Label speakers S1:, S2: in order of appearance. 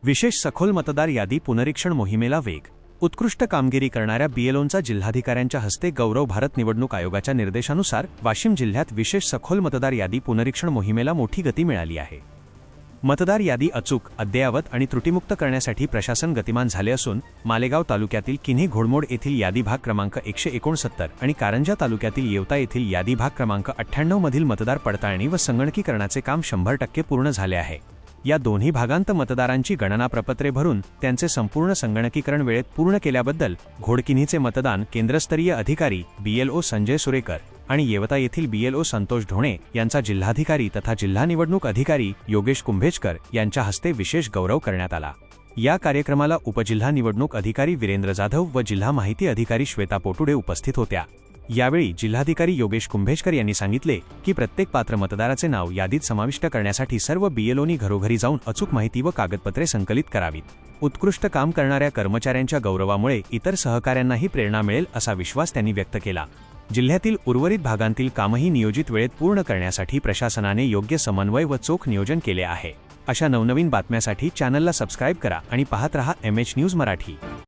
S1: विशेष सखोल मतदार यादी पुनरीक्षण मोहिमेला वेग। उत्कृष्ट कामगिरी करणाऱ्या बीएलओंचा जिल्हाधिकाऱ्यांच्या हस्ते गौरव। भारत निवडणूक आयोगाच्या निर्देशानुसार वाशिम जिल्ह्यात विशेष सखोल मतदार यादी पुनरीक्षण मोहिमेला मोठी गती मिळाली आहे। मतदार यादी अचूक, अद्ययावत आणि त्रुटीमुक्त करण्यासाठी प्रशासन गतिमान झाले असून मालेगाव तालुक्यातील किन्ही घोडमोड येथील यादी भाग क्रमांक 169 आणि कारंजा तालुक्यातील येवता येथील यादी भाग क्रमांक 98 मधील मतदार पडताळणी व संगणकीकरणाचे काम 100% पूर्ण झाले आहे। या दोन्ही भागांत मतदारांची गणना प्रपत्रे भरून त्यांचे संपूर्ण संगणकीकरण वेळेत पूर्ण केल्याबद्दल घोडकिन्हीचे मतदान केंद्रस्तरीय अधिकारी बीएलओ संजय सुरेकर आणि येवता येथील बीएलओ संतोष ढोणे यांचा जिल्हाधिकारी तथा जिल्हा निवडणूक अधिकारी योगेश कुंभेजकर यांच्या हस्ते विशेष गौरव करण्यात आला। या कार्यक्रमाला उपजिल्हा निवडणूक अधिकारी वीरेंद्र जाधव व जिल्हा माहिती अधिकारी श्वेता पोटुडे उपस्थित होत्या। यावेळी जिल्हाधिकारी योगेश कुंभेजकर यांनी सांगितले की प्रत्येक पात्र मतदाराचे नाव यादीत समाविष्ट करण्यासाठी सर्व बीएलओनी घरोघरी जाऊन अचूक माहिती व कागदपत्रे संकलित करावीत। उत्कृष्ट काम करणाऱ्या कर्मचाऱ्यांच्या गौरवामुळे इतर सहकाऱ्यांनाही प्रेरणा मिळेल असा विश्वास त्यांनी व्यक्त केला। जिल्ह्यातील उर्वरित भागांतील कामही नियोजित वेळेत पूर्ण करण्यासाठी प्रशासनाने योग्य समन्वय व चोख नियोजन केले आहे। अशा नवनवीन बातम्यांसाठी चॅनलला सबस्क्राइब करा आणि पाहत रहा MH न्यूज मराठी।